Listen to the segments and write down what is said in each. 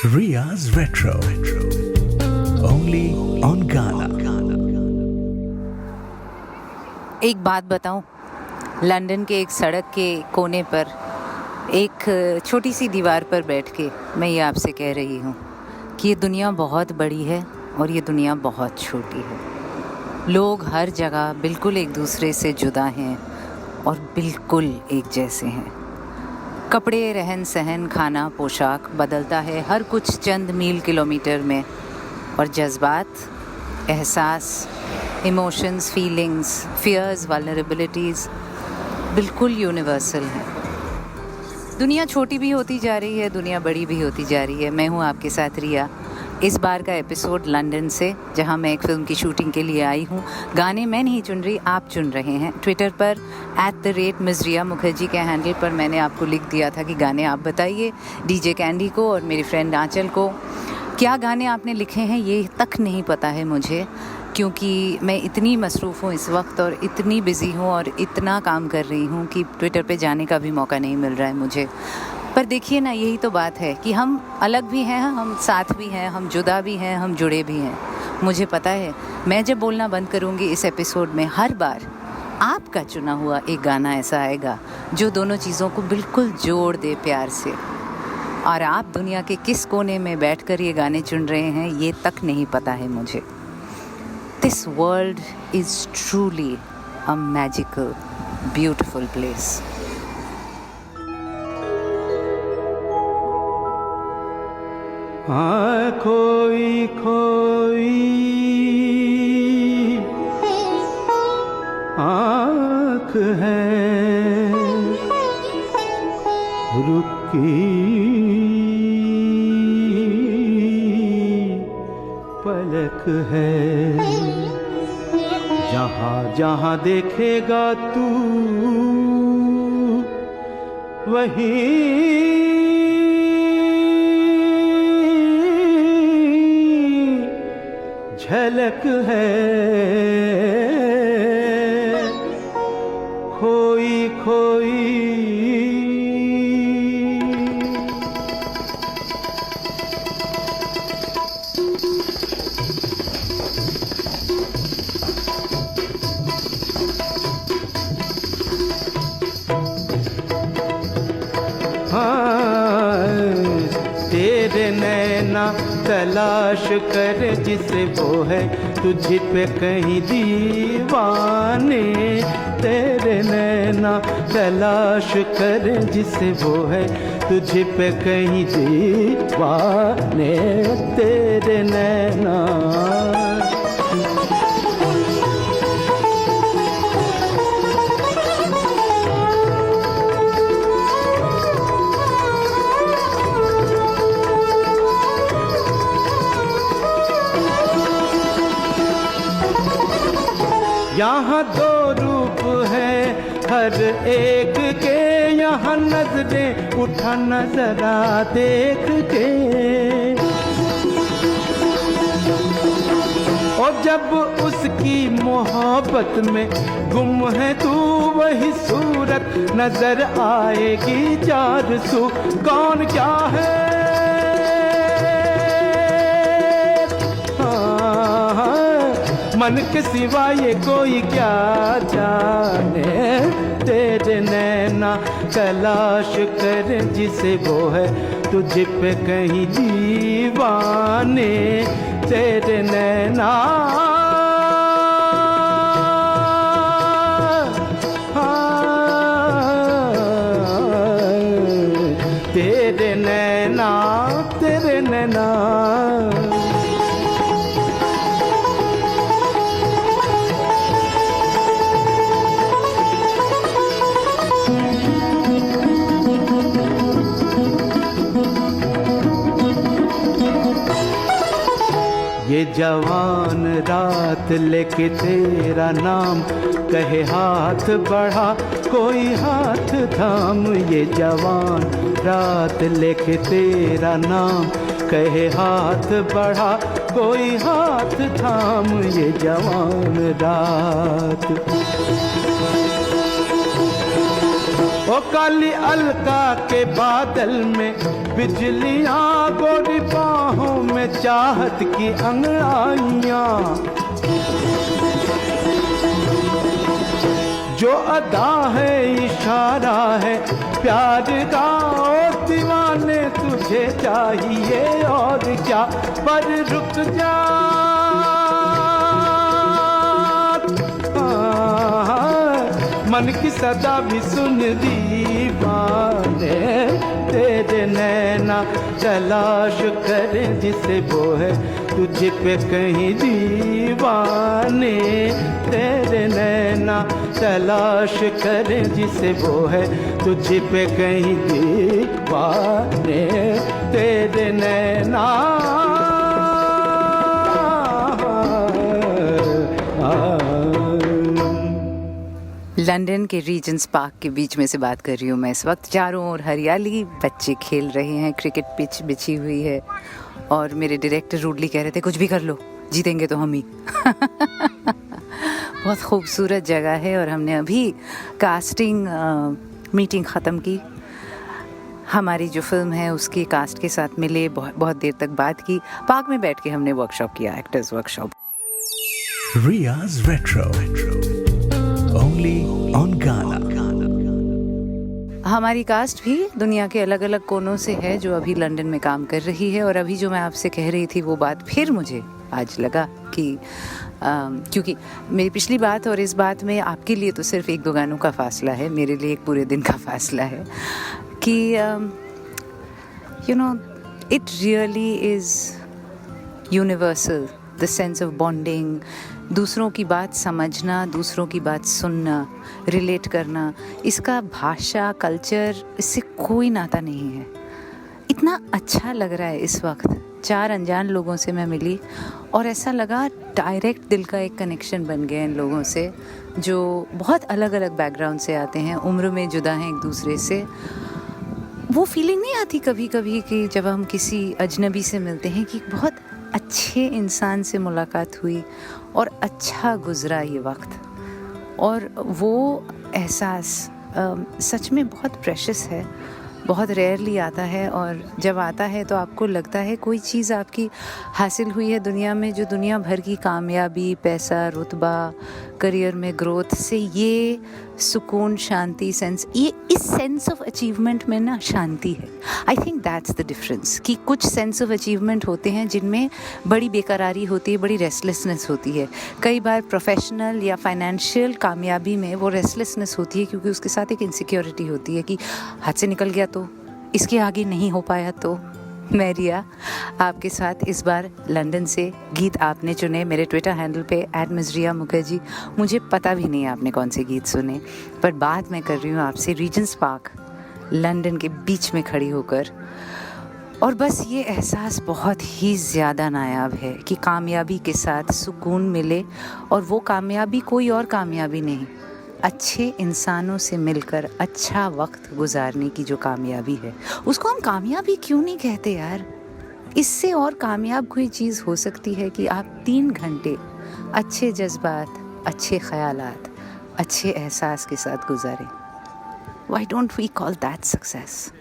Ria's Retro. Only on Ghana. एक बात बताऊं, लंदन के एक सड़क के कोने पर एक छोटी सी दीवार पर बैठ के मैं ये आपसे कह रही हूँ कि ये दुनिया बहुत बड़ी है और ये दुनिया बहुत छोटी है। लोग हर जगह बिल्कुल एक दूसरे से जुदा हैं और बिल्कुल एक जैसे हैं। कपड़े, रहन सहन, खाना, पोशाक बदलता है हर कुछ चंद मील किलोमीटर में, और जज्बात, एहसास, इमोशंस, फीलिंग्स, फियर्स, वल्नरेबिलिटीज़ बिल्कुल यूनिवर्सल हैं। दुनिया छोटी भी होती जा रही है, दुनिया बड़ी भी होती जा रही है। मैं हूँ आपके साथ रिया। इस बार का एपिसोड लंदन से, जहाँ मैं एक फ़िल्म की शूटिंग के लिए आई हूँ। गाने मैं नहीं चुन रही, आप चुन रहे हैं। ट्विटर पर @Ms Riya Mukherjee के हैंडल पर मैंने आपको लिख दिया था कि गाने आप बताइए, डीजे कैंडी को और मेरी फ्रेंड आंचल को। क्या गाने आपने लिखे हैं ये तक नहीं पता है मुझे, क्योंकि मैं इतनी मसरूफ़ हूँ इस वक्त और इतनी बिज़ी हूँ और इतना काम कर रही हूँ कि ट्विटर पे जाने का भी मौका नहीं मिल रहा है मुझे। पर देखिए ना, यही तो बात है कि हम अलग भी हैं, हम साथ भी हैं, हम जुदा भी हैं, हम जुड़े भी हैं। मुझे पता है, मैं जब बोलना बंद करूँगी इस एपिसोड में, हर बार आपका चुना हुआ एक गाना ऐसा आएगा जो दोनों चीज़ों को बिल्कुल जोड़ दे प्यार से। और आप दुनिया के किस कोने में बैठकर ये गाने चुन रहे हैं ये तक नहीं पता है मुझे। This world is truly a magical, beautiful place. खोई खोई आँख है, रुकी पलक है, जहाँ जहाँ देखेगा तू वहीं झलक है। खोई खोई तेरे नैना तलाश कर जिसे वो है तुझ पे कहीं दीवाने। तेरे नैना तलाश कर जिसे वो है तुझ पे कहीं दीवाने। तेरे नैना यहाँ दो रूप है हर एक के, यहाँ नजरें उठा नजरा देख के। और जब उसकी मोहब्बत में गुम है तू, वही सूरत नजर आएगी चार सू। कौन क्या है मन के सिवा ये कोई क्या जाने। तेरे नैना तलाश कर जिसे वो है तुझ पे कहीं दीवाने। तेरे नैना तेरे नैना तेरे नैना। ये जवान रात लेके तेरा नाम कहे हाथ बढ़ा कोई हाथ थाम। ये जवान रात लेके तेरा नाम कहे हाथ बढ़ा कोई हाथ थाम। ये जवान रात ओ काली अलका के बादल में बिजलियां, गोरी बाहों में चाहत की अंगड़ाइयां। जो अदा है इशारा है प्यार का, ओ दीवाने तुझे चाहिए और क्या। पर रुक जा, मन की सदा भी सुन दीवाने, तेरे नैना तलाश करे जिसे वो है तुझ पे कहीं दीवाने। तेरे नैना तलाश करे जिसे वो है तुझ पे कहीं दीवाने। तेरे नैना लंदन के रीजेंट्स पार्क के बीच में से बात कर रही हूँ मैं इस वक्त। चारों ओर हरियाली, बच्चे खेल रहे हैं, क्रिकेट पिच बिछी हुई है और मेरे डायरेक्टर रूडली कह रहे थे कुछ भी कर लो, जीतेंगे तो हम ही। बहुत खूबसूरत जगह है और हमने अभी कास्टिंग मीटिंग ख़त्म की। हमारी जो फिल्म है उसकी कास्ट के साथ मिले, बहुत देर तक बात की। पार्क में बैठ के हमने वर्कशॉप किया, actors workshop. Ria's Retro. Only on Ghana. हमारी कास्ट भी दुनिया के अलग अलग कोनों से है जो अभी लंदन में काम कर रही है। और अभी जो मैं आपसे कह रही थी वो बात फिर मुझे आज लगा कि क्योंकि मेरी पिछली बात और इस बात में आपके लिए तो सिर्फ 1-2 गानों का फासला है, मेरे लिए एक पूरे दिन का फासला है कि you know it really is universal, the sense of bonding, दूसरों की बात समझना, दूसरों की बात सुनना, रिलेट करना। इसका भाषा, कल्चर, इससे कोई नाता नहीं है। इतना अच्छा लग रहा है इस वक्त। 4 अनजान लोगों से मैं मिली और ऐसा लगा डायरेक्ट दिल का एक कनेक्शन बन गया इन लोगों से जो बहुत अलग अलग बैकग्राउंड से आते हैं, उम्र में जुदा हैं एक दूसरे से। वो फीलिंग नहीं आती कभी कभी कि जब हम किसी अजनबी से मिलते हैं कि बहुत अच्छे इंसान से मुलाकात हुई और अच्छा गुज़रा ये वक्त। और वो एहसास सच में बहुत प्रेशियस है, बहुत रेयरली आता है। और जब आता है तो आपको लगता है कोई चीज़ आपकी हासिल हुई है दुनिया में जो दुनिया भर की कामयाबी, पैसा, रुतबा, करियर में ग्रोथ से ये सुकून, शांति, सेंस, ये इस सेंस ऑफ अचीवमेंट में ना शांति है। आई थिंक दैट्स द डिफरेंस कि कुछ सेंस ऑफ अचीवमेंट होते हैं जिनमें बड़ी बेकरारी होती है, बड़ी रेस्टलेसनेस होती है। कई बार प्रोफेशनल या फाइनेंशियल कामयाबी में वो रेस्टलेसनेस होती है क्योंकि उसके साथ एक इनसिक्योरिटी होती है कि हाथ से निकल गया तो, इसके आगे नहीं हो पाया तो। मैं रिया आपके साथ इस बार लंदन से। गीत आपने चुने मेरे ट्विटर हैंडल पे @मिस मुखर्जी। मुझे पता भी नहीं आपने कौन से गीत सुने, पर बात मैं कर रही हूँ आपसे रीजेंट्स पार्क लंदन के बीच में खड़ी होकर। और बस ये एहसास बहुत ही ज़्यादा नायाब है कि कामयाबी के साथ सुकून मिले, और वो कामयाबी कोई और कामयाबी नहीं, अच्छे इंसानों से मिलकर अच्छा वक्त गुजारने की जो कामयाबी है उसको हम कामयाबी क्यों नहीं कहते यार। इससे और कामयाब कोई चीज़ हो सकती है कि आप 3 घंटे अच्छे जज्बात, अच्छे ख्यालात, अच्छे एहसास के साथ गुजारें। Why don't we call that success?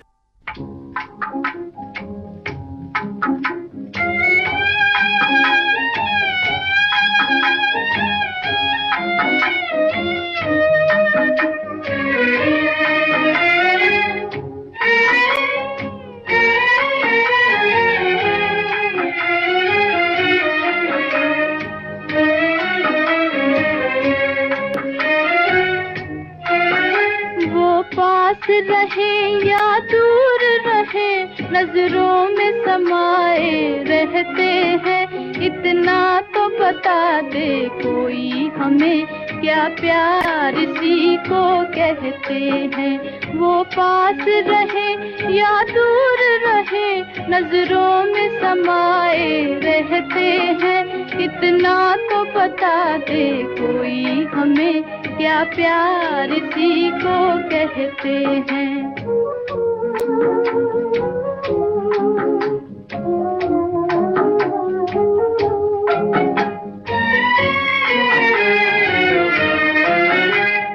रहे या दूर रहे, नजरों में समाए रहते हैं। इतना तो बता दे कोई हमें, क्या प्यार इसी को कहते हैं। वो पास रहे या दूर रहे, नजरों में समाए रहते हैं। इतना तो बता दे कोई हमें, क्या प्यार इसी को कहते हैं।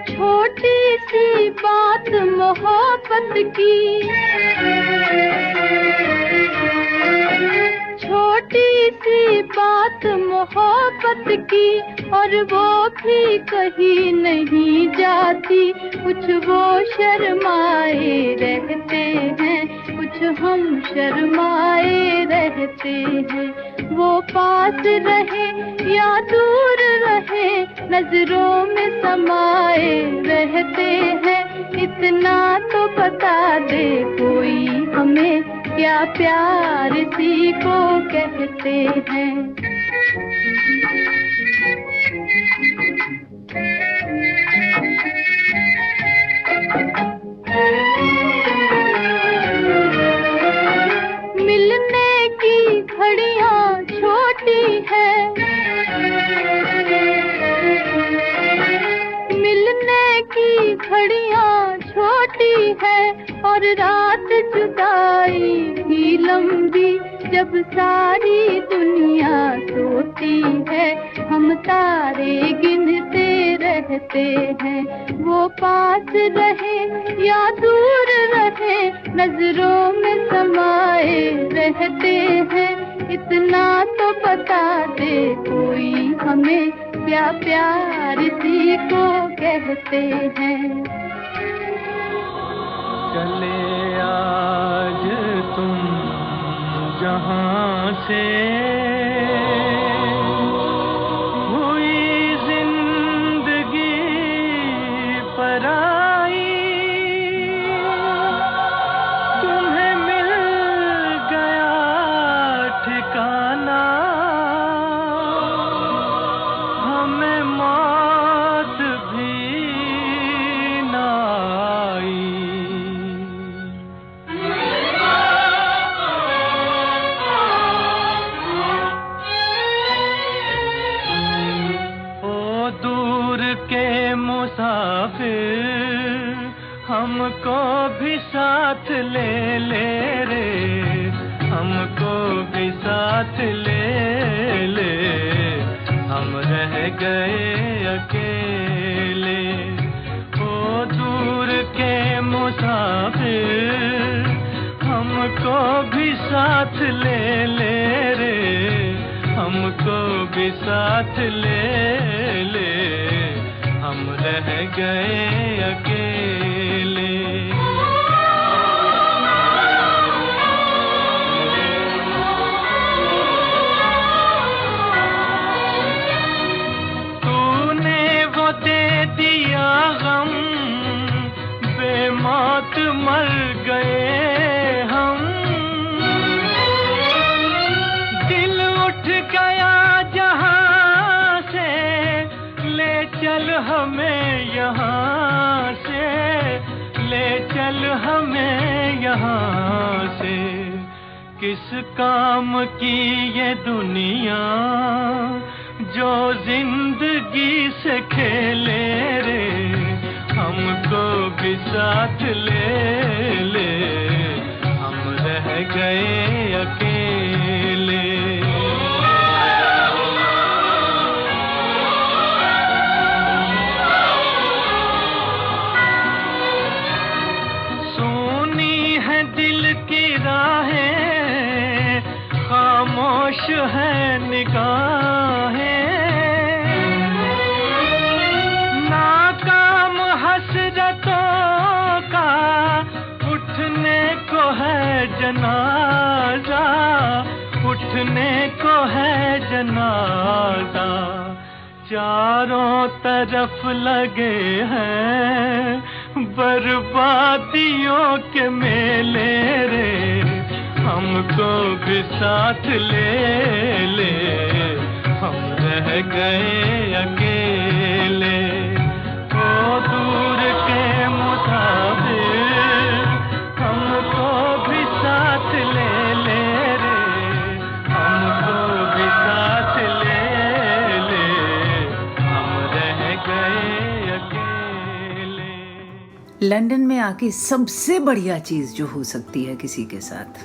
छोटी सी बात मोहब्बत मोहब्बत की, और वो भी कहीं नहीं जाती। कुछ वो शर्माए रहते हैं, कुछ हम शर्माए रहते हैं। वो पास रहे या दूर रहे, नजरों में समाए रहते हैं। इतना तो बता दे कोई हमें, क्या प्यार इसी को कहते हैं। मिलने की घड़ियां छोटी है, मिलने की घड़ियां छोटी है, और रात जुदाई की लंबी। जब सारी दुनिया सोती है, हम तारे गिनते रहते हैं। वो पास रहे या दूर रहे, नजरों में समाए रहते हैं। इतना तो बता दे कोई हमें, क्या प्यार इसी को कहते हैं। चले आज तुम जहां से, हुई जिंदगी पराई। तुम्हें मिल गया ठिकाना, हमें मौत भी ना आई। मुसाफिर हमको भी साथ ले ले रे, हमको भी साथ ले ले। हम रह गए अकेले, ओ दूर के मुसाफिर हमको भी साथ ले ले रे, हमको भी साथ ले ले। हम रह गए अकेले। तूने वो दे दिया गम, बेमौत मर गए हम। दिल उठ गया जहां से, ले चल हमें यहाँ से, ले चल हमें यहाँ से। किस काम की ये दुनिया जो जिंदगी से खेले रे, हमको भी साथ ले ले। हम रह गए अकेले। खामोश है निगाहें, नाकाम हसरतों का उठने को है जनाजा, उठने को है जनाजा। चारों तरफ लगे हैं बर्बादियों के मेले रे, हमको भी साथ ले ले। हम रह गए अकेले, ओ दूर के मुसाफिर हमको भी साथ ले ले रे, हमको भी साथ ले ले। हम रह गए अकेले। लंदन में आके सबसे बढ़िया चीज़ जो हो सकती है किसी के साथ,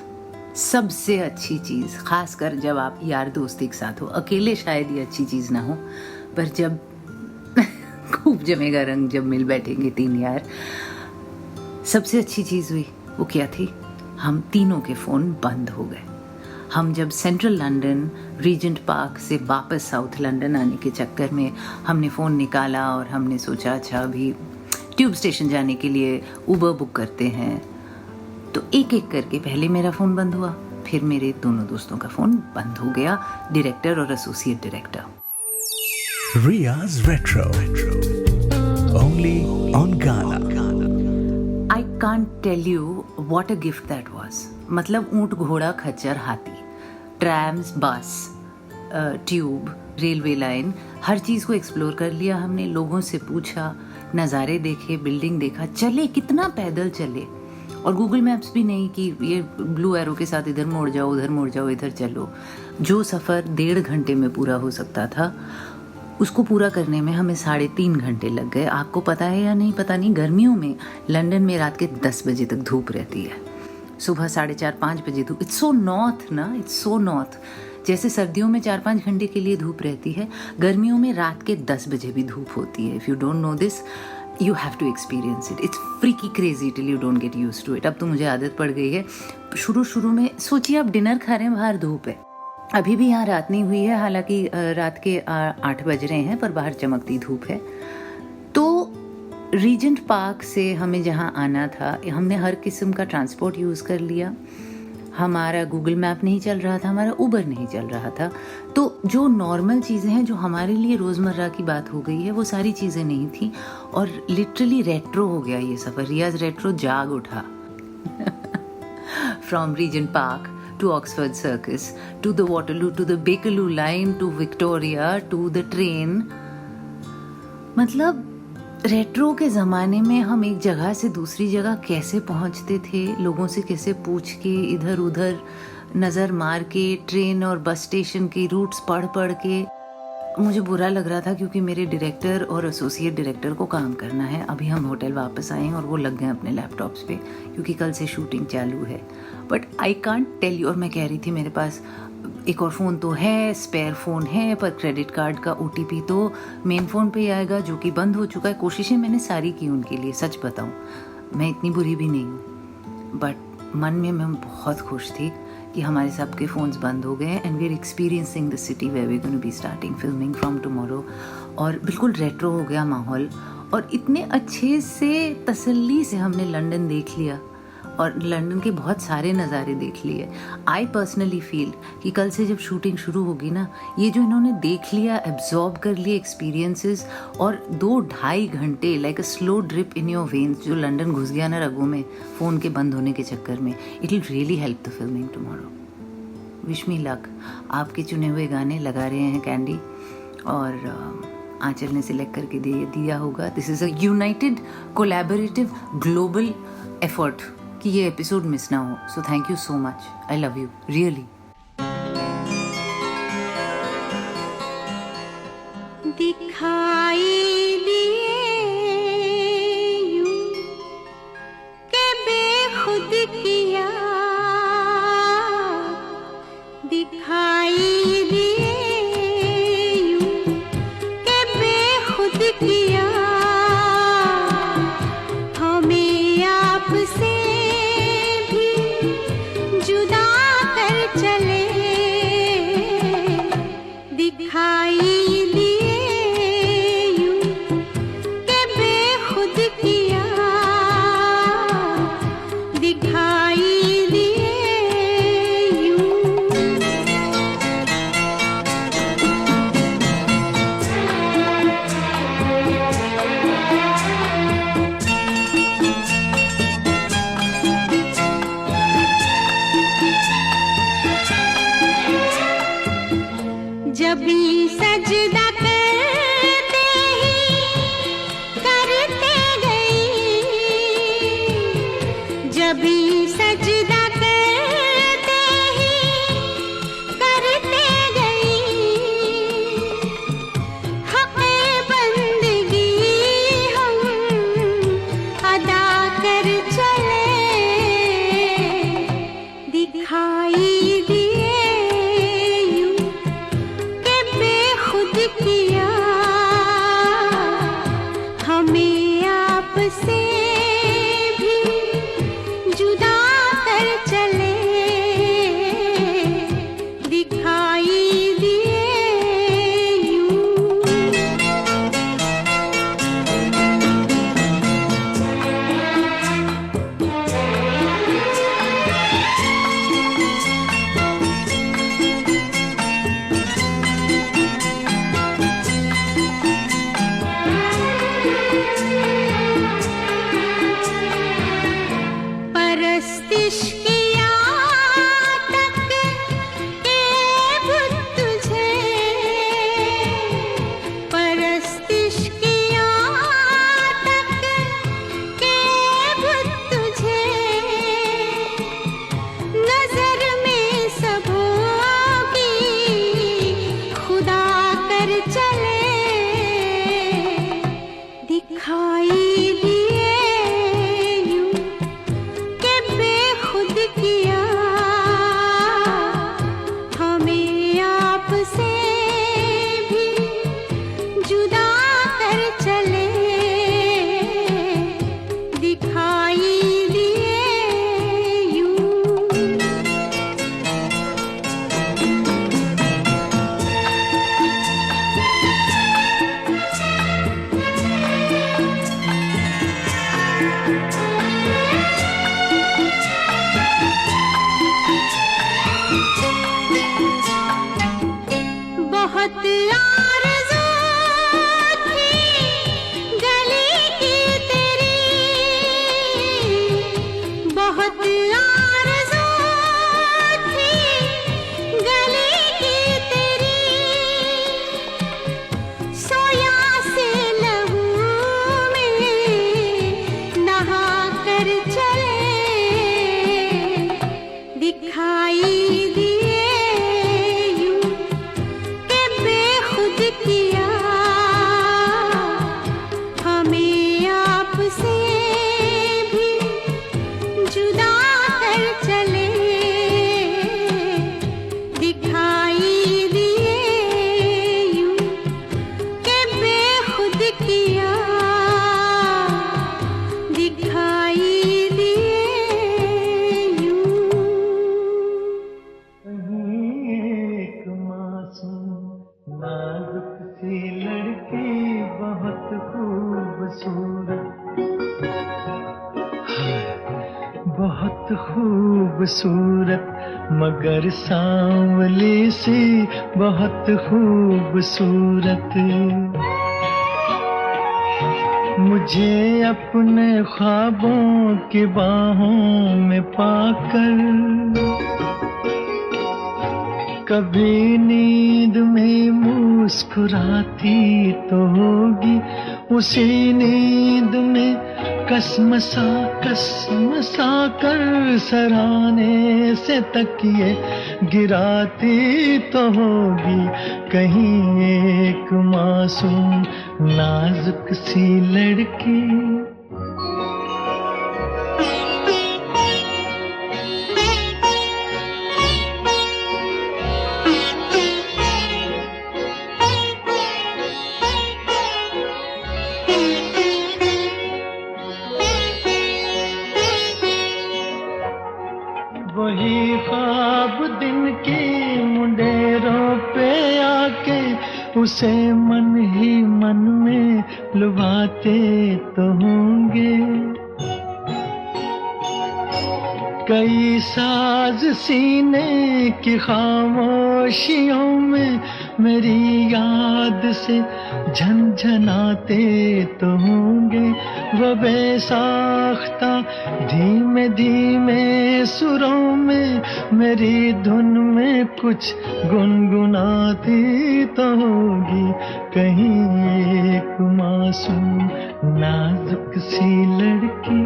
सबसे अच्छी चीज़, खासकर जब आप यार दोस्ती के साथ हो, अकेले शायद ये अच्छी चीज़ ना हो, पर जब खूब जमेगा रंग, जब मिल बैठेंगे तीन यार, सबसे अच्छी चीज़ हुई वो क्या थी? हम तीनों के फ़ोन बंद हो गए। हम जब सेंट्रल लंदन रीजेंट पार्क से वापस साउथ लंदन आने के चक्कर में हमने फ़ोन निकाला और हमने सोचा अच्छा अभी ट्यूब स्टेशन जाने के लिए उबर बुक करते हैं। तो एक एक करके पहले मेरा फ़ोन बंद हुआ, फिर मेरे दोनों दोस्तों का फ़ोन बंद हो गया, डायरेक्टर और associate director. Ria's Retro. Only on Ghana. I can't tell you what a gift that was. मतलब ऊंट, घोड़ा, खच्चर, हाथी, ट्रैम्स, बस, ट्यूब, रेलवे लाइन, हर चीज़ को एक्सप्लोर कर लिया हमने। लोगों से पूछा, नज़ारे देखे, बिल्डिंग देखा, चले कितना पैदल चले। और गूगल मैप्स भी नहीं कि ये ब्लू एरो के साथ इधर मुड़ जाओ, उधर मुड़ जाओ, इधर चलो। जो सफ़र 1.5 घंटे में पूरा हो सकता था उसको पूरा करने में हमें 3.5 घंटे लग गए। आपको पता है या नहीं पता नहीं, गर्मियों में लंदन में रात के 10 बजे तक धूप रहती है, सुबह 4:30-5 बजे धूप। इट्स सो नॉर्थ ना, इट्स सो नॉर्थ। जैसे सर्दियों में 4-5 घंटे के लिए धूप रहती है, गर्मियों में रात के 10 बजे भी धूप होती है। If you don't know this you have to experience it. It's freaky crazy till you don't get used to it. अब तो मुझे आदत पड़ गई है। शुरू में सोचिए आप डिनर खा रहे हैं, बाहर धूप है, अभी भी यहाँ रात नहीं हुई है, हालांकि रात के 8 बज रहे हैं, पर बाहर चमकती धूप है। तो रीजेंट पार्क से हमें जहाँ आना था हमने हर किस्म का ट्रांसपोर्ट यूज़ कर लिया। हमारा गूगल मैप नहीं चल रहा था, हमारा उबर नहीं चल रहा था। तो जो नॉर्मल चीज़ें हैं जो हमारे लिए रोज़मर्रा की बात हो गई है वो सारी चीज़ें नहीं थी। और लिटरली रेट्रो हो गया ये सफ़र। रियाज रेट्रो जाग उठा from Regent Park to Oxford Circus, to the Waterloo, to the Bakerloo line, to Victoria, to the train। मतलब रेट्रो के ज़माने में हम एक जगह से दूसरी जगह कैसे पहुंचते थे, लोगों से कैसे पूछ के, इधर उधर नज़र मार के, ट्रेन और बस स्टेशन के रूट्स पढ़ के। मुझे बुरा लग रहा था क्योंकि मेरे डायरेक्टर और एसोसिएट डायरेक्टर को काम करना है। अभी हम होटल वापस आए और वो लग गए अपने लैपटॉप्स पे क्योंकि कल से शूटिंग चालू है। But I can't tell you. और मैं कह रही थी मेरे पास एक और फ़ोन तो है, स्पेयर फ़ोन है, पर क्रेडिट कार्ड का OTP तो मेन फ़ोन पे ही आएगा जो कि बंद हो चुका है। कोशिशें मैंने सारी की उनके लिए, सच बताऊँ मैं इतनी बुरी भी नहीं हूँ। बट मन में मैं बहुत खुश थी कि हमारे सबके फ़ोन्स बंद हो गए and we are experiencing the city where we gonna be starting filming from tomorrow. और बिल्कुल रेट्रो हो गया माहौल और इतने अच्छे से तसल्ली से हमने लंदन देख लिया और लंदन के बहुत सारे नज़ारे देख लिए। आई पर्सनली फील कि कल से जब शूटिंग शुरू होगी ना, ये जो इन्होंने देख लिया, एब्जॉर्ब कर लिए एक्सपीरियंसेस, और 2-2.5 घंटे like a slow drip in your veins जो लंदन घुस गया ना रगों में फ़ोन के बंद होने के चक्कर में, it will really help the filming tomorrow. Wish me luck. आपके चुने हुए गाने लगा रहे हैं कैंडी और आंचल ने सिलेक्ट करके दिया होगा। This is a United collaborative global effort कि ये एपिसोड मिस ना हो। So thank you so much, I love you really. दिखाई दिए यूं के बेखुद किया, दिखाई दिए यूं के बेखुद किया, हमें आपसे जुदा कर चले, दिखाई दिए यूं के बेखुद किया, दिखाई दिए यूं। जब भी सजदा करते गई, जब भी सजदा करते गई, हक़े बंदगी हम अदा कर चले, दिखाई दिए यूं के खूबसूरत मगर सांवली सी बहुत खूबसूरत। मुझे अपने ख्वाबों की बाहों में पाकर कभी नींद में मुस्कुराती तो होगी, उसी नींद में कसमसा कर सराहने से तकिए गिराती तो होगी। कहीं एक मासूम नाजुक सी लड़की वही ख्वाब दिन की मुंडेरों पे आके उसे मन ही मन में लुभाते तो होंगे। कई साज सीने की खामोशियों में मेरी याद से झनझनाते तो होंगे। वो बेसाख्ता धीमे धीमे सुरों में मेरी धुन में कुछ गुनगुनाती तो होगी। कहीं एक मासूम नाजुक सी लड़की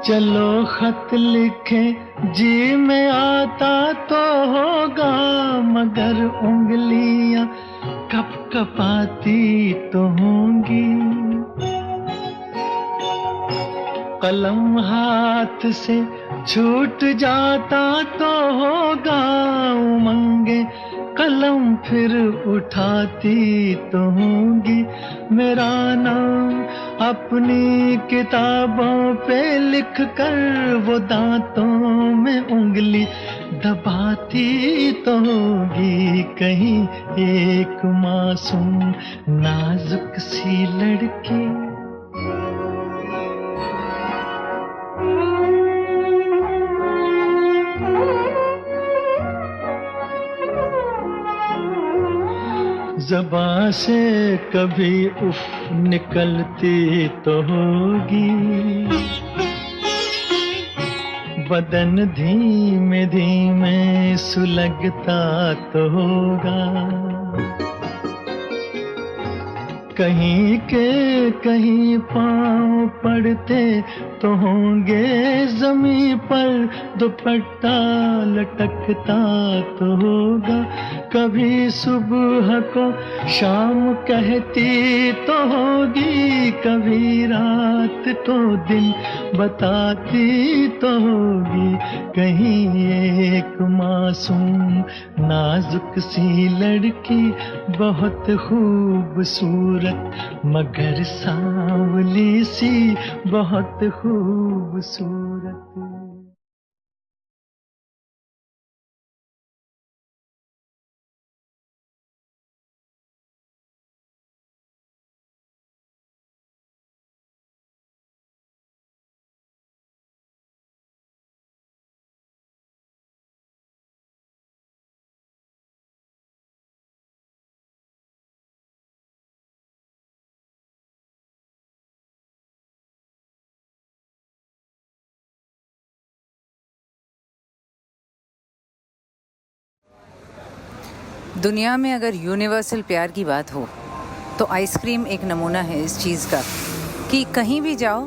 चलो खत लिखे जी में आता तो होगा, मगर उंगलियां कप कपाती तो होंगी। कलम हाथ से छूट जाता तो होगा, उमंगे कलम फिर उठाती तो होंगी। मेरा नाम अपनी किताबों पे लिख कर वो दांतों में उंगली दबाती तो होगी। कहीं एक मासूम नाजुक सी लड़की ज़बां से कभी उफ निकलती तो होगी। बदन धीमे धीमे सुलगता तो होगा। कहीं के कहीं पाँव पड़ते तो होंगे, ज़मीं पर दुपट्टा लटकता तो होगा। कभी सुबह को शाम कहती तो होगी, कभी रात को दिन बताती तो होगी। कहीं एक मासूम नाजुक सी लड़की बहुत खूबसूरत मगर सांवली सी बहुत खूबसूरत। दुनिया में अगर यूनिवर्सल प्यार की बात हो तो आइसक्रीम एक नमूना है इस चीज़ का कि कहीं भी जाओ,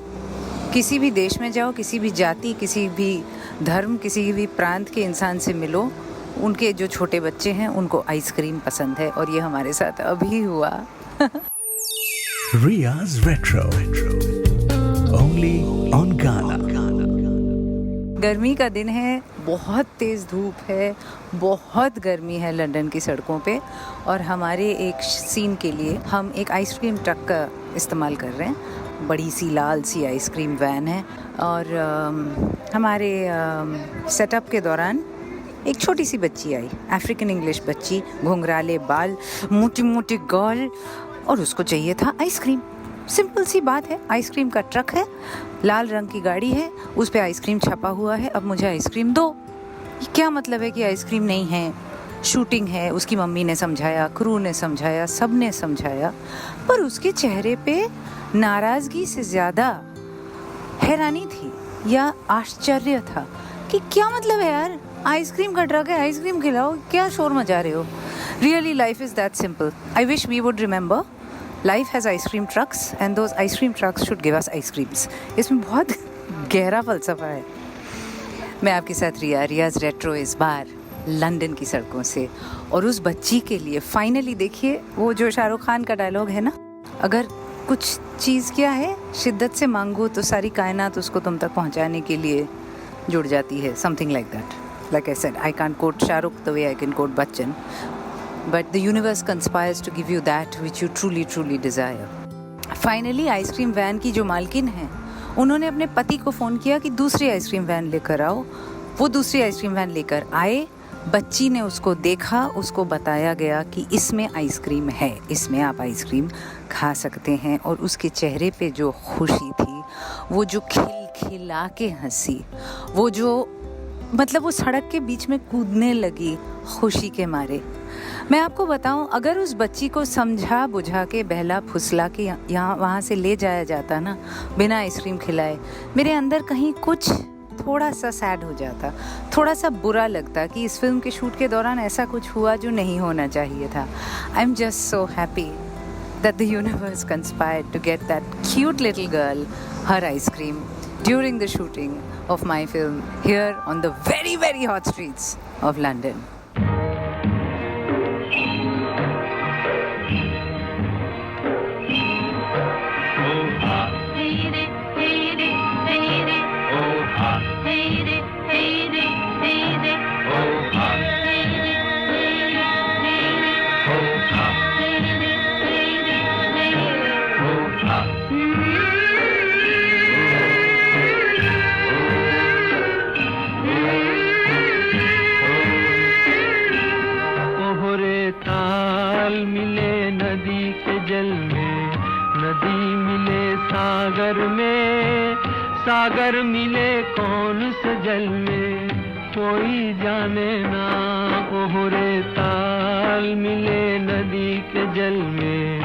किसी भी देश में जाओ, किसी भी जाति, किसी भी धर्म, किसी भी प्रांत के इंसान से मिलो, उनके जो छोटे बच्चे हैं उनको आइसक्रीम पसंद है और ये हमारे साथ अभी हुआ। Ria's Retro. Only on Ghana. गर्मी का दिन है, बहुत तेज़ धूप है, बहुत गर्मी है लंदन की सड़कों पे और हमारे एक सीन के लिए हम एक आइसक्रीम ट्रक का इस्तेमाल कर रहे हैं। बड़ी सी लाल सी आइसक्रीम वैन है और हमारे सेटअप के दौरान एक छोटी सी बच्ची आई, अफ्रीकन इंग्लिश बच्ची, घुंघराले बाल, मोटी मोटी गाल, और उसको चाहिए था आइसक्रीम। सिंपल सी बात है, आइसक्रीम का ट्रक है, लाल रंग की गाड़ी है, उस पे आइसक्रीम छपा हुआ है, अब मुझे आइसक्रीम दो। ये क्या मतलब है कि आइसक्रीम नहीं है, शूटिंग है। उसकी मम्मी ने समझाया, क्रू ने समझाया, सब ने समझाया, पर उसके चेहरे पे नाराज़गी से ज़्यादा हैरानी थी या आश्चर्य था कि क्या मतलब है यार, आइसक्रीम का ट्रक है, आइसक्रीम खिलाओ, क्या शोर मचा रहे हो। Really life is that simple. I wish we would remember life has ice cream trucks and those ice cream trucks should give us ice creams. इसमें बहुत गहरा फलसफा है। मैं आपके साथ रियाज रेट्रो इस बार लंदन की सड़कों से, और उस बच्ची के लिए फाइनली देखिए वो जो शाहरुख खान का डायलॉग है ना, अगर कुछ चीज़ क्या है शिद्दत से मांगो तो सारी कायनात उसको तुम तक पहुंचाने के लिए जुड़ जाती है, something like that. Like I said, I can't quote Shahrukh the way I can quote Bachchan, but the universe conspires to give you that which you truly desire. Finally, ice cream van की जो मालकिन है, उन्होंने अपने पति को phone किया कि दूसरी आइसक्रीम वैन लेकर आओ। वो दूसरी आइसक्रीम वैन लेकर आए, बच्ची ने उसको देखा, उसको बताया गया कि इसमें आइसक्रीम है, इसमें आप आइसक्रीम खा सकते हैं, और उसके चेहरे पे जो खुशी थी, वो जो खिलखिला के हंसी, वो जो मतलब वो सड़क के बीच में कूदने लगी खुशी के मारे। मैं आपको बताऊं, अगर उस बच्ची को समझा बुझा के बहला फुसला के यहाँ वहाँ से ले जाया जाता ना, बिना आइसक्रीम खिलाए, मेरे अंदर कहीं कुछ थोड़ा सा सैड हो जाता, थोड़ा सा बुरा लगता कि इस फिल्म के शूट के दौरान ऐसा कुछ हुआ जो नहीं होना चाहिए था। I am just so happy that the universe conspired to get that cute little girl her ice cream during the shooting of my film here on the very hot streets of London. सागर मिले कौन से जल में, कोई जाने ना। ओहरे ताल मिले नदी के जल में।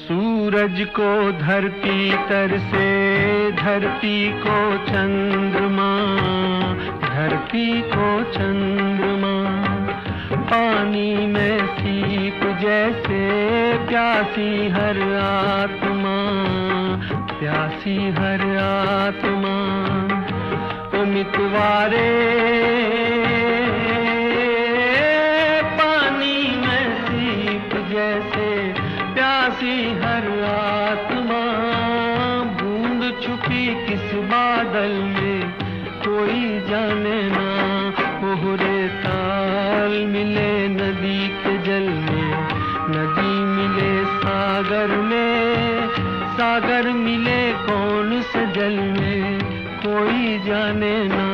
सूरज को धरती तर से, धरती को चंद्रमा, धरती को चंद्रमा, पानी में सीप जैसे प्यासी हर आत्मा, प्यासी हर आत्मा। ओ मितवारे पानी में सीप जैसे प्यासी हर आत्मा, बूंद छुपी किस बादल में, कोई जाने ना। ओहरे ताल मिले नदी के जल में, नदी मिले सागर में, सागर मिले कौन से जल में, कोई जाने ना।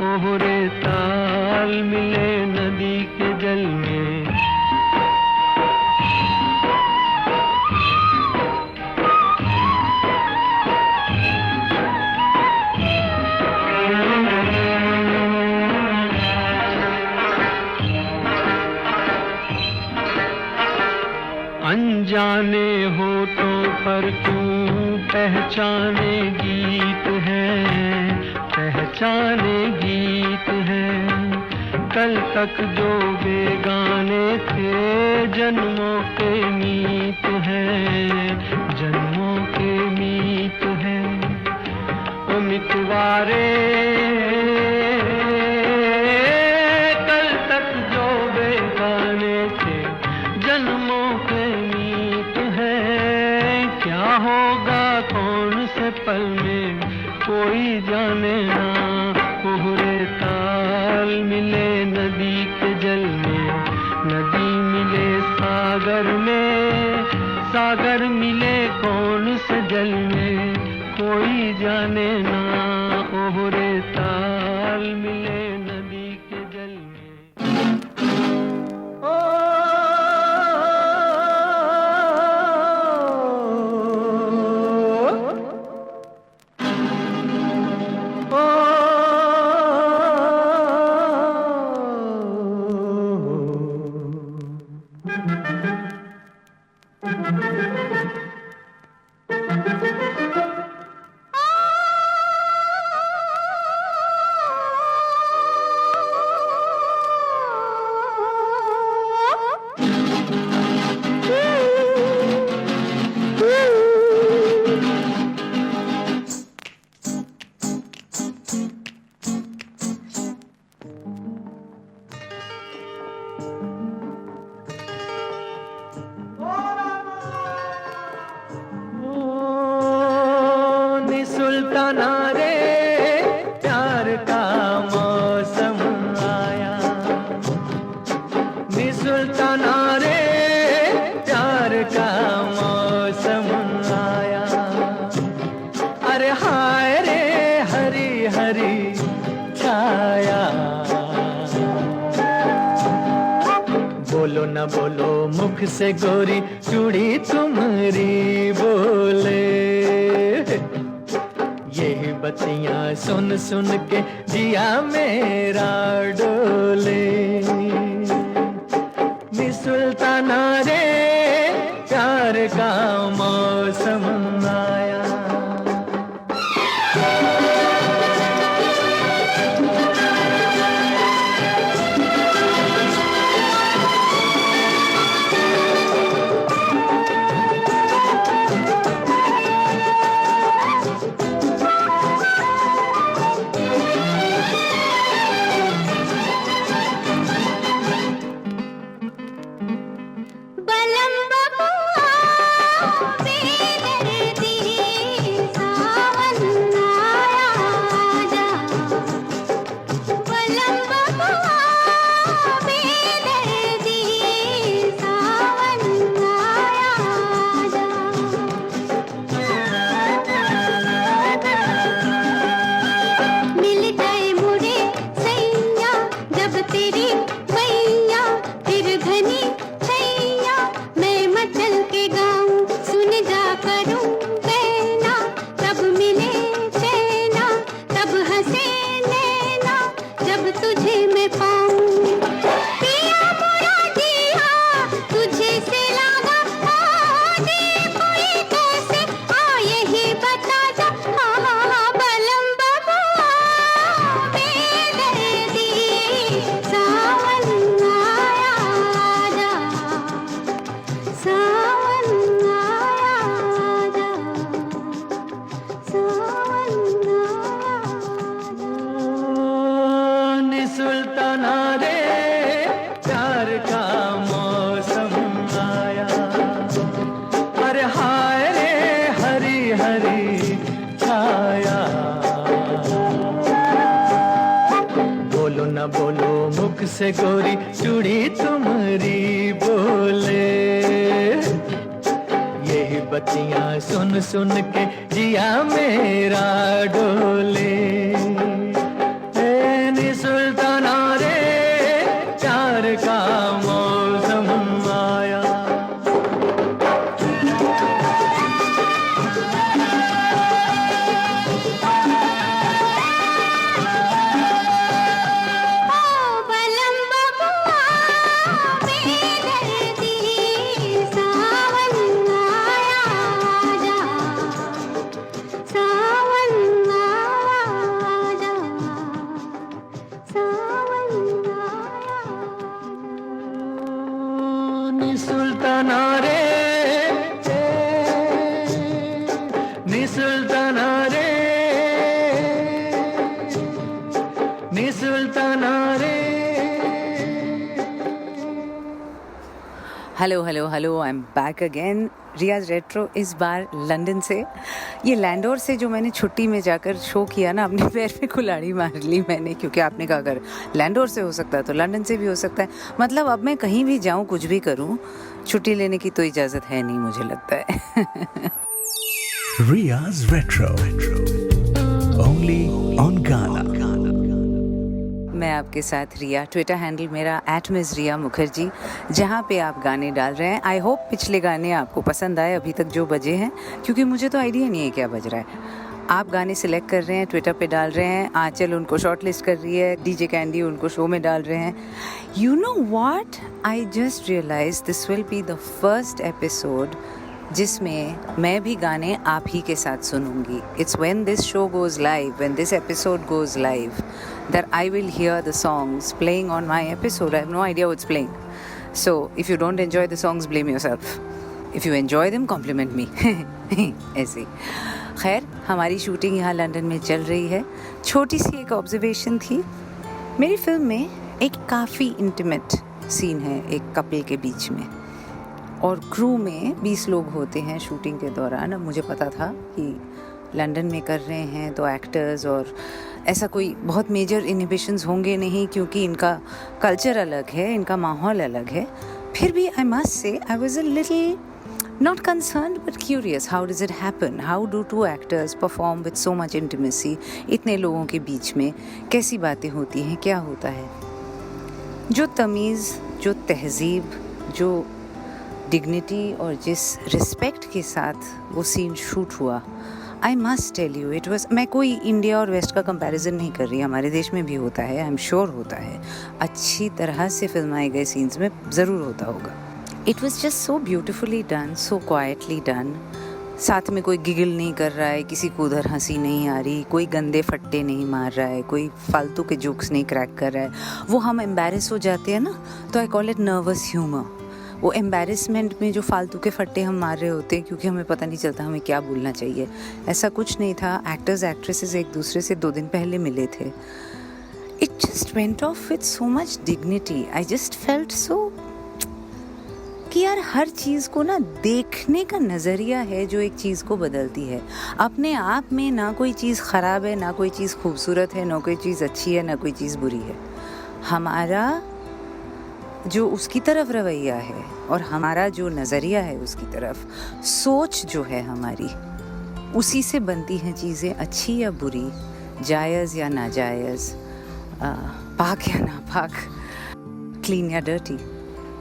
ओहरे ताल मिले नदी के जल में। अनजाने होठों पर क्यों पहचाने गीत हैं, पहचाने गीत हैं। कल तक जो बेगाने थे, जन्मों के मीत हैं, जन्मों के मीत हैं। ओ मितवारे कल तक जो बेगाने थे, जन्मों के मीत हैं। क्या होगा कौन से पल में, छाया। बोलो न बोलो मुख से गोरी, चूड़ी तुम्हारी बोले। यही बत्तियां सुन सुन के जिया मेरा डोले। नी सुल्ताना रे प्यार का मौसम आया। बलम बबुआ बेदर्दी सावन आया जा। बलम बबुआ बेदर्दी सावन आया जा। मिल गए मुझे सैया जब तेरी मैया, फिर घनी छैया मैं मचल के गाऊं। सुन जा करूं कहना, तब मिले चैना, तब हंसे नैना जब तुझे मैं पाऊं। पिया मोरा जिया तुझे से लागा, जी कोई कैसे यही बता जा। बलम बबुआ बेदर्दी सावन आया जा। सावन आया जा। सावन आया जा। नी सुल्ताना रे प्यार का मौसम आया। अरे हाय रे हरी हरी छाया। बोलो न बोलो मुख से गोरी, चूड़ी तुम्हारी बोले। यही बत्तियां सुन सुन के जिया मेरा डोले। नी सुल्ताना रे प्यार का मौसम आया। बलम बबुआ बेदर्दी सावन आया जा। सावन आया जा। सावन आया जा। नी सुल्ताना रे, नी सुल्ताना रे, नी Sultana Ray. Hello hello hello, I am back again. Riyaz retro इस बार लंदन से। ये लैंडोर से जो मैंने छुट्टी में जाकर शो किया ना, अपने पैर पे कुल्हाड़ी मार ली मैंने, क्योंकि आपने कहा अगर लैंडोर से हो सकता है तो लंदन से भी हो सकता है। मतलब अब मैं कहीं भी जाऊं, कुछ भी करूं, छुट्टी लेने की तो इजाज़त है नहीं, मुझे लगता है। Riya's Retro. Only on Ghana. मैं आपके साथ रिया, ट्विटर हैंडल मेरा @Ms.Riya Mukherjee, जहाँ पे आप गाने डाल रहे हैं। आई होप पिछले गाने आपको पसंद आए अभी तक जो बजे हैं, क्योंकि मुझे तो आइडिया नहीं है क्या बज रहा है। आप गाने सिलेक्ट कर रहे हैं, ट्विटर पे डाल रहे हैं, आंचल उनको शॉर्ट लिस्ट कर रही है, डीजे कैंडी उनको शो में डाल रहे हैं। You know what, I just realize this will be the first episode जिसमें मैं भी गाने आप ही के साथ सुनूंगी। It's when this show goes live, when this episode goes live, that I will hear the songs playing on my episode. I have no idea what's playing. So if you don't enjoy the songs, blame yourself. If you enjoy them, compliment me. ऐसे। खैर, हमारी shooting यहाँ London में चल रही है। छोटी सी एक ऑब्जर्वेशन थी, मेरी फिल्म में एक काफ़ी इंटीमेट सीन है एक कपल के बीच में, और क्रू में 20 लोग होते हैं शूटिंग के दौरान। अब मुझे पता था कि लंदन में कर रहे हैं तो एक्टर्स और ऐसा कोई बहुत मेजर इनहिबिशंस होंगे नहीं, क्योंकि इनका कल्चर अलग है, इनका माहौल अलग है। फिर भी I must say I was a little Not concerned but curious. How does it happen? How do two actors perform with so much intimacy? इतने लोगों के बीच में कैसी बातें होती हैं, क्या होता है? जो तमीज़, जो तहज़ीब, जो डिग्निटी और जिस रिस्पेक्ट के साथ वो सीन शूट हुआ, I must tell you it was, मैं कोई इंडिया और वेस्ट का कंपैरिजन नहीं कर रही, हमारे देश में भी होता है, आई एम श्योर होता है, अच्छी तरह से फिल्माए गए सीन्स में ज़रूर होता होगा. It was just so beautifully done, so quietly done. साथ में कोई गिगल नहीं कर रहा है, किसी को उधर हंसी नहीं आ रही, कोई गंदे फट्टे नहीं मार रहा है, कोई फालतू के जोक्स नहीं क्रैक कर रहा है. वो हम एम्बैरेस हो जाते हैं ना, तो I call it nervous humour. वो एम्बैरेसमेंट में जो फालतू के फट्टे हम मार रहे होते हैं क्योंकि हमें पता नहीं चलता हमें क्या बोलना चाहिए, ऐसा कुछ नहीं था. एक्टर्स एक्ट्रेसेस एक दूसरे से 2 दिन पहले मिले थे. It just went of with so much dignity. I just felt so कि यार हर चीज़ को ना देखने का नज़रिया है जो एक चीज़ को बदलती है. अपने आप में ना कोई चीज़ ख़राब है, ना कोई चीज़ खूबसूरत है, ना कोई चीज़ अच्छी है, ना कोई चीज़ बुरी है. हमारा जो उसकी तरफ रवैया है और हमारा जो नज़रिया है उसकी तरफ, सोच जो है हमारी, उसी से बनती हैं चीज़ें, अच्छी या बुरी, जायज़ या नाजायज़, पाक या नापाक, क्लीन या डर्टी,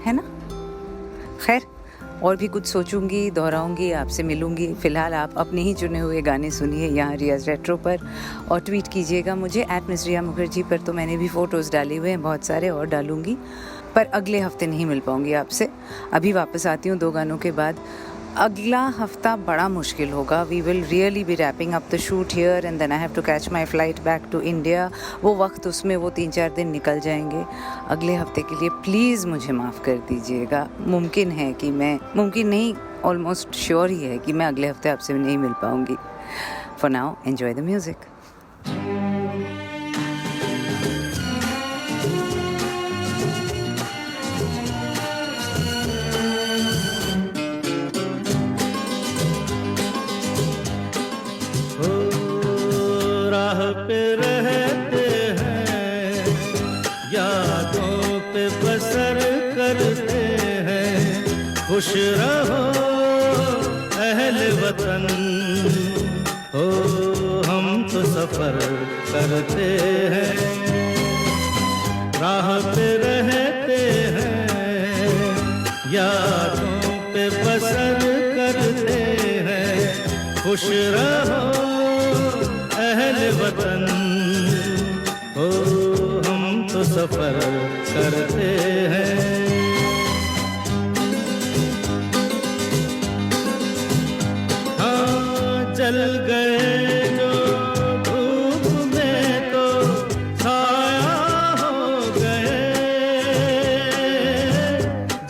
है ना. खैर, और भी कुछ सोचूंगी, दोहराऊंगी, आपसे मिलूंगी. फ़िलहाल आप अपने ही चुने हुए गाने सुनिए यहाँ रियाज़ रेट्रो पर, और ट्वीट कीजिएगा मुझे @मिसरिया मुखर्जी पर. तो मैंने भी फ़ोटोज़ डाले हुए हैं बहुत सारे, और डालूंगी, पर अगले हफ्ते नहीं मिल पाऊंगी आपसे. अभी वापस आती हूँ 2 गानों के बाद. अगला हफ्ता बड़ा मुश्किल होगा. We will really be wrapping up the shoot here and then I have to catch my flight back to India. वो वक्त उसमें वो 3-4 दिन निकल जाएंगे. अगले हफ्ते के लिए प्लीज़ मुझे माफ़ कर दीजिएगा. मुमकिन है कि मैं, मुमकिन नहीं, ऑलमोस्ट श्योर ही है कि मैं अगले हफ्ते आपसे नहीं मिल पाऊँगी. For now enjoy the music. राह पे रहते हैं, यादों पे बसर करते हैं. खुश रहो अहल वतन, हो हम तो सफर करते हैं. राह पे रहते हैं, यादों पे बसर करते हैं. खुश रहो अहल वतन, हो हम तो सफर करते हैं. हाँ, जल गए जो धूप में तो छाया हो गए.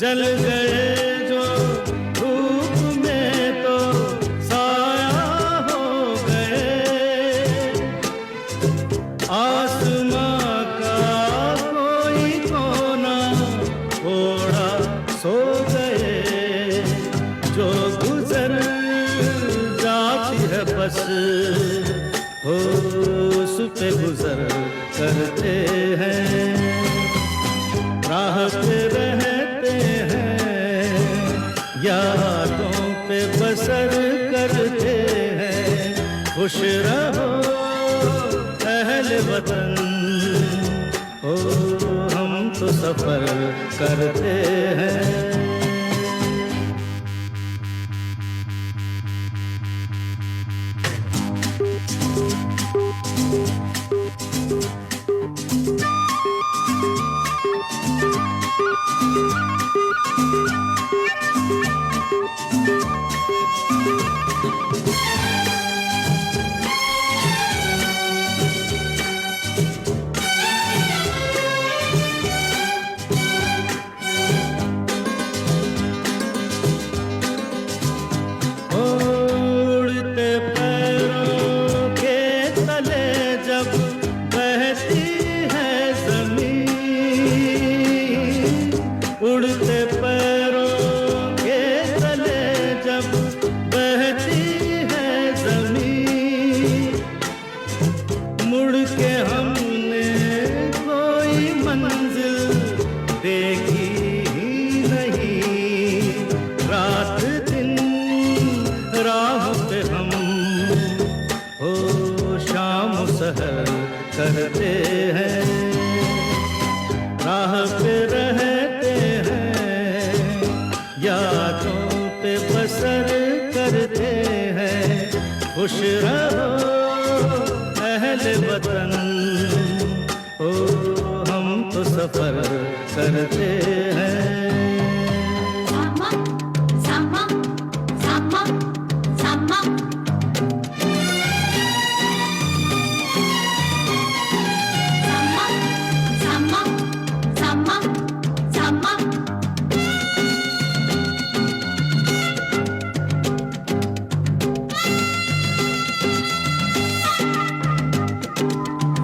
जल गए जो धूप में तो छाया हो गए. आसमां का कोई कोना थोड़ा सो गए. जो गुजर जाती है बस, हो उस पे गुजर करते हैं. राह पे रहते हैं, यादों पे बसर करते हैं. खुश रहो अहल वतन, हो हम तो सफर करते हैं. देखी ही नहीं. रात दिन हैं, राह पे रहते हैं, यादों पे बसर करते हैं। खुश रहो अहले वतन, ओ हम तो सफर करते हैं। Sama, sama, sama, sama. Sama, sama, sama, sama.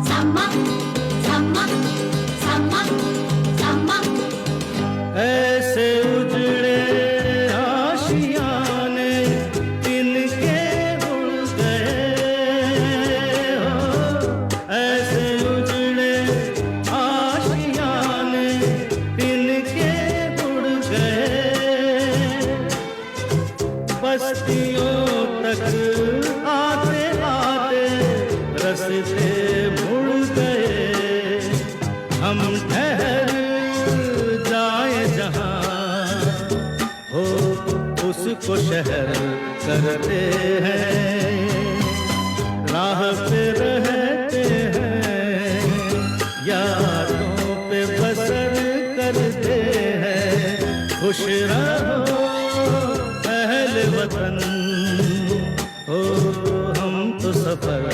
Sama, sama, sama, sama. ऐसे उजड़े आशियाने तिनके उड़ गए हो, ऐसे उजड़े आशियाने तिनके उड़ गए। बस्तियों तक आते आते रस्ते मुड़ गए। हम ठहर जाए जहाँ हो उसको शहर करते हैं, राह पे रहते हैं, यादों पे बसर करते हैं। खुश रहो अहले वतन, हो हम तो सफर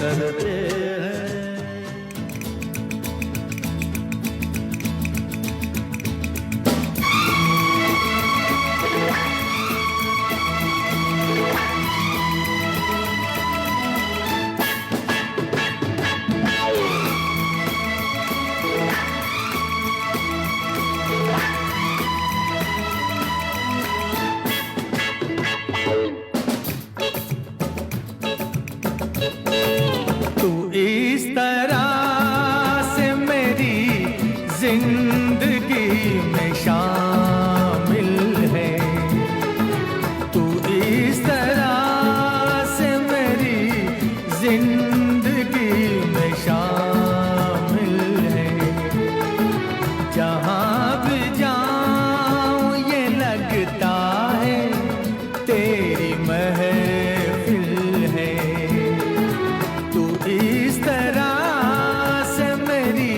करते हैं। तू इस तरह से मेरी जिंदगी में शामिल है, तू इस तरह से मेरी जिंदगी में शामिल है। जहाँ भी जाऊँ ये लगता है तेरी महफिल है। तू इस तरह से मेरी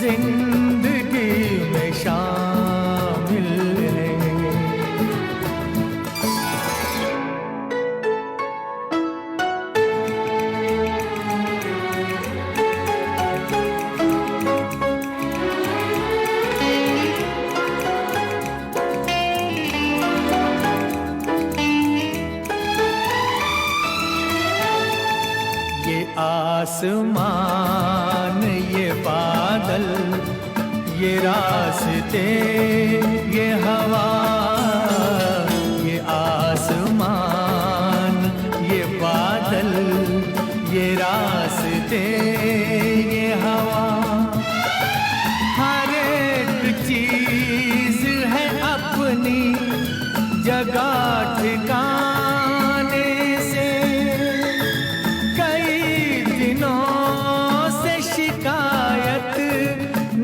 जिंदगी में शामिल है। ये आसमान, ये बादल, ये रास्ते, ये हवा, ये आसमान, ये बादल, ये रास्ते, ये हवा, हर एक चीज है अपनी जगह ठिकाने से। कई दिनों से शिकायत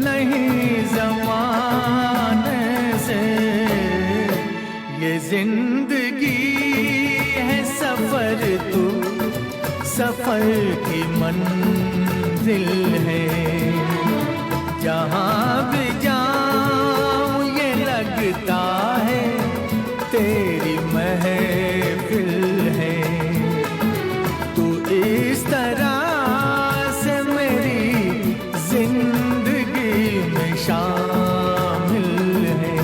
नहीं जमाने से। ये जिंदगी है सफर, तू सफर की मंजिल है। जहाँ भी जाऊँ ये लगता है तेरी महफिल है। तू इस तरह से मेरी जिंदगी में शामिल है।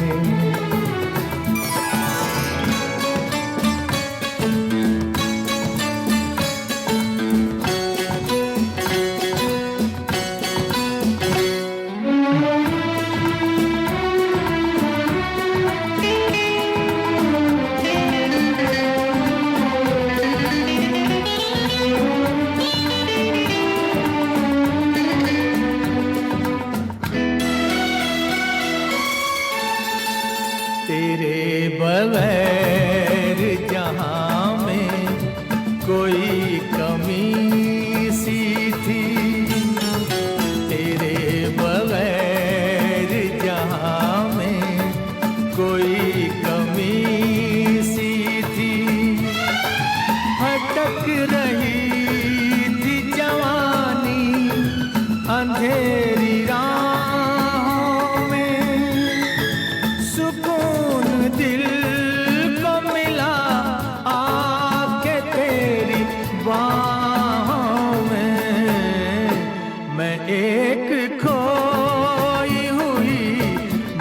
तेरी राहों में सुकून दिल को मिला आके तेरी बाहों में। मैं एक खोई हुई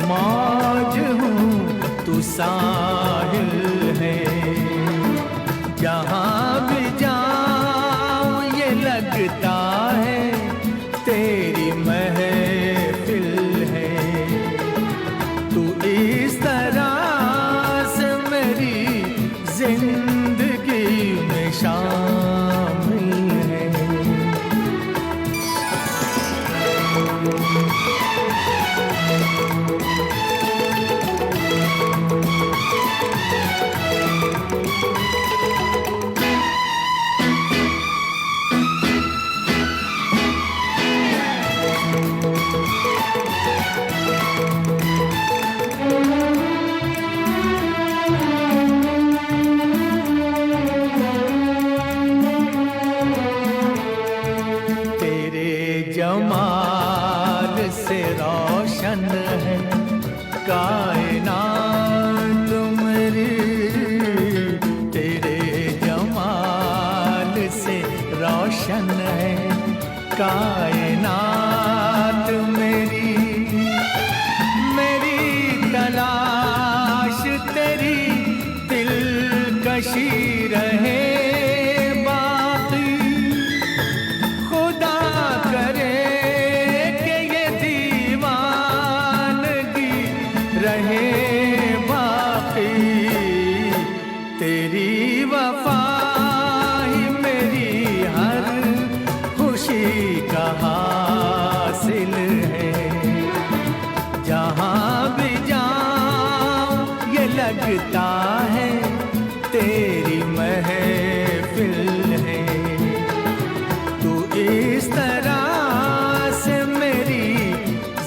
मौज हूँ, तू साहिल है। जहाँ भी जाऊँ ये लगता है तेरी महफिल है। तू इस तरह से मेरी जिंदगी में शामिल है। तेरे जमाल से रोशन है कायनात मेरी। तेरे जमाल से रोशन है कायनात मेरी। मेरी तलाश तेरी दिलकशी रहे बाकी। खुदा करे कि ये दीवानगी रहे बाकी। तेरी वफा ही मेरी हर खुशी का हासिल है। जहाँ भी जाऊँ ये लगता है तेरी महफिल है। तू इस तरह से मेरी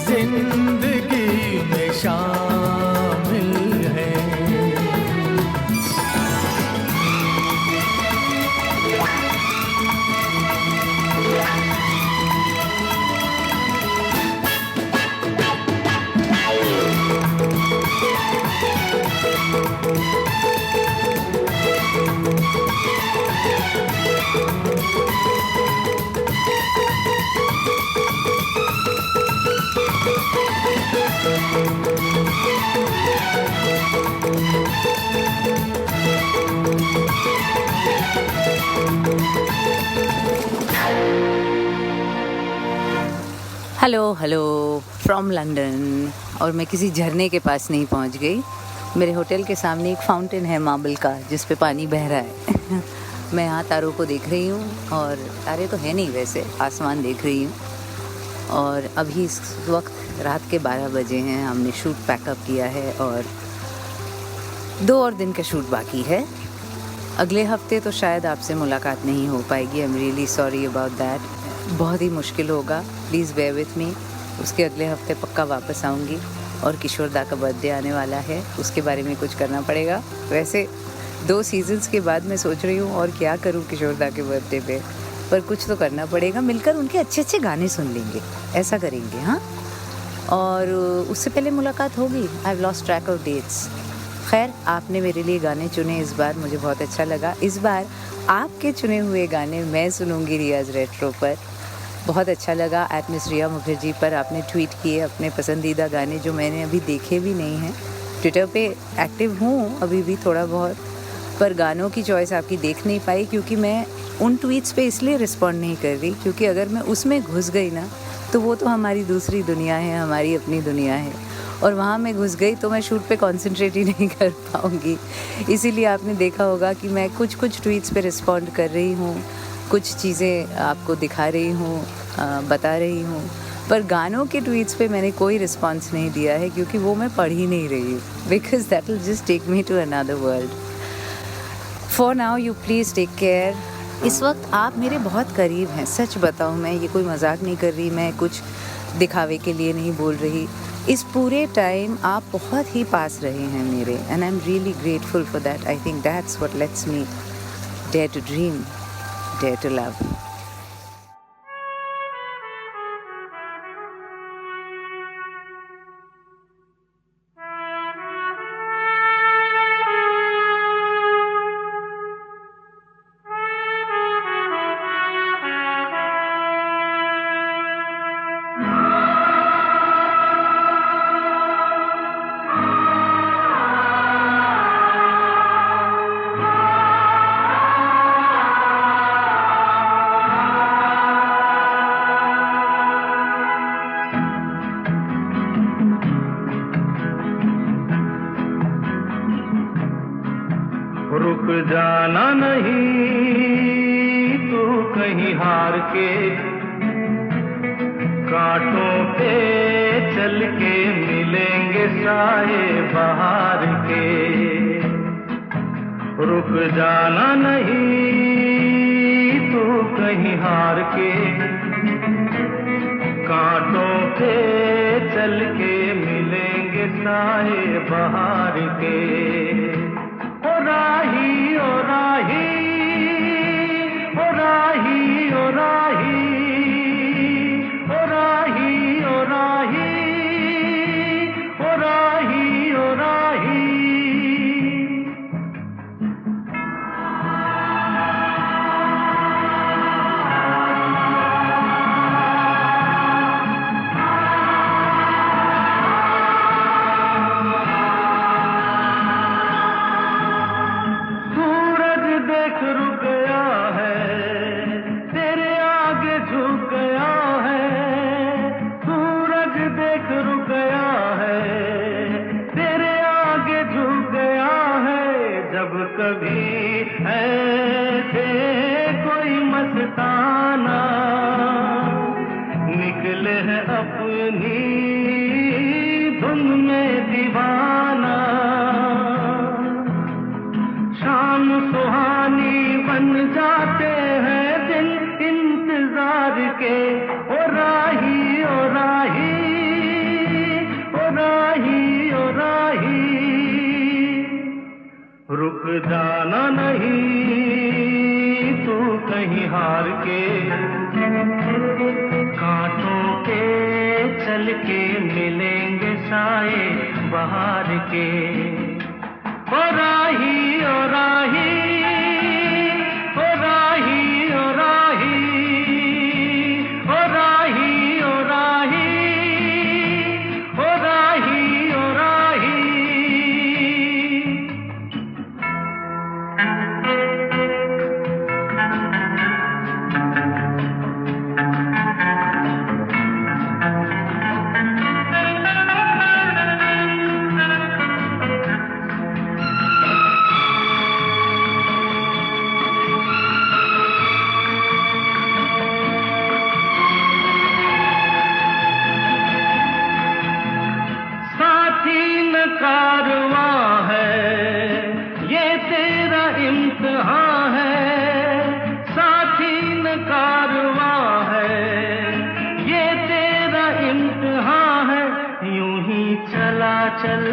जिंदगी में शामिल है। Hello hello from London. और मैं किसी झरने के पास नहीं पहुंच गई। मेरे होटल के सामने एक फाउंटेन है मार्बल का, जिस पे पानी बह रहा है। मैं यहाँ तारों को देख रही हूँ, और तारे तो है नहीं वैसे, आसमान देख रही हूँ। और अभी इस वक्त रात के 12 बजे हैं। हमने शूट पैकअप किया है और 2 और दिन का शूट बाकी है। अगले हफ्ते तो शायद आपसे मुलाकात नहीं हो पाएगी। आई am really sorry about that. बहुत ही मुश्किल होगा, प्लीज़ बेयर विथ मी। उसके अगले हफ्ते पक्का वापस आऊँगी। और किशोर दा का बर्थडे आने वाला है, उसके बारे में कुछ करना पड़ेगा। वैसे 2 सीजन्स के बाद मैं सोच रही हूँ और क्या करूँ किशोर दा के बर्थडे पे, पर कुछ तो करना पड़ेगा। मिलकर उनके अच्छे अच्छे गाने सुन लेंगे, ऐसा करेंगे। हाँ, और उससे पहले मुलाकात होगी। I have lost track of dates. खैर, आपने मेरे लिए गाने चुने इस बार, मुझे बहुत अच्छा लगा। इस बार आपके चुने हुए गाने मैं सुनूंगी रियाज़ रेट्रो पर। बहुत अच्छा लगा। @ रिया मुखर्जी पर आपने ट्वीट किए अपने पसंदीदा गाने, जो मैंने अभी देखे भी नहीं हैं। ट्विटर पे एक्टिव हूँ अभी भी थोड़ा बहुत, पर गानों की चॉइस आपकी देख नहीं पाई, क्योंकि मैं उन ट्वीट्स पे इसलिए रिस्पॉन्ड नहीं कर रही क्योंकि अगर मैं उसमें घुस गई ना, तो वो तो हमारी दूसरी दुनिया है, हमारी अपनी दुनिया है, और वहाँ मैं घुस गई तो मैं शूट पे कंसंट्रेट ही नहीं कर पाऊँगी। इसीलिए आपने देखा होगा कि मैं कुछ ट्वीट्स पे रिस्पॉन्ड कर रही हूँ, कुछ चीज़ें आपको दिखा रही हूँ, बता रही हूँ, पर गानों के ट्वीट्स पे मैंने कोई रिस्पॉन्स नहीं दिया है, क्योंकि वो मैं पढ़ ही नहीं रही हूँ, because that will just take me to another world. For now you please take care. इस वक्त आप मेरे बहुत करीब हैं, सच बताऊँ मैं, ये कोई मजाक नहीं कर रही, मैं कुछ दिखावे के लिए नहीं बोल रही। इस पूरे टाइम आप बहुत ही पास रहे हैं मेरे, and I am really grateful for that. I think that's what lets me dare to dream, dare to love. रुक जाना नहीं तू कहीं हार के, कांटों पे चल के मिलेंगे साए बहार के। रुक जाना नहीं तू कहीं हार के, कांटों पे चल के मिलेंगे साए बहार के। ओ राही ओ राही ओ राही ओ राही ओ राही ओ राही ओ राही ओ राही। रुक गया है तेरे आगे झुक गया है, सूरज देख रुक गया है तेरे आगे झुक गया है। जब कभी ऐसे कोई मस्ताना निकले है अपनी धुन में दीवाना, शाम सुहानी बन जाते हैं दिन इंतजार के। ओ राही ओ राही ओ राही ओ राही। रुक जाना नहीं तू कहीं हार के, कांटों के चल के मिलेंगे साए बहार के। ओ राही ओ राही ओ राही ओ राही ओ राही ओ राही ओ राही ओ राही। कारवां है ये तेरा इम्तिहान है, साथी न कारवां है ये तेरा इम्तिहान है। यूं ही चला चल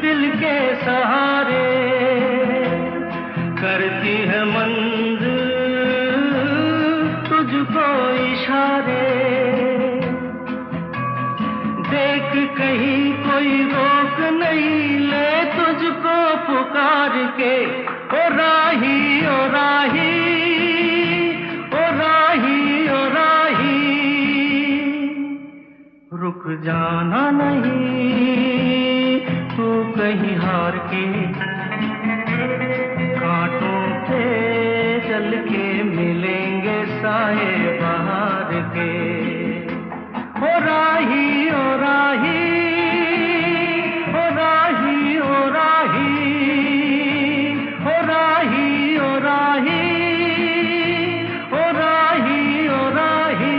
दिल के सहारे, करती है मंजिल तुझको इशारे। देख कहीं कोई रोक नहीं ले तुझको पुकार के। ओ राही ओ राही ओ राही ओ राही। रुक जाना नहीं तू कहीं हार के, कांटों पे चल के मिलेंगे साए बहार के। ओ राही ओ राही ओ राही ओ राही ओ राही ओ राही ओ राही ओ राही।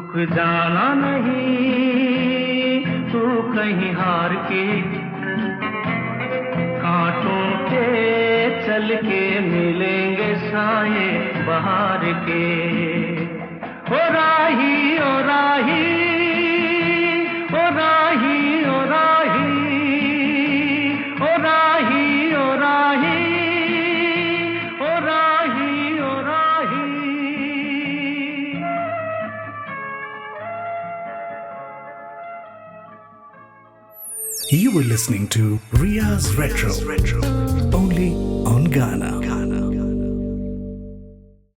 रुक जाना नहीं तू कहीं हार के, कांटों पे चल के मिलेंगे साए बहार के। ओ राही ओ राही ओ राही ओ राही ओ राही ओ राही ओ राही ओ राही। You were listening to Riya's Retro, only on Ghana.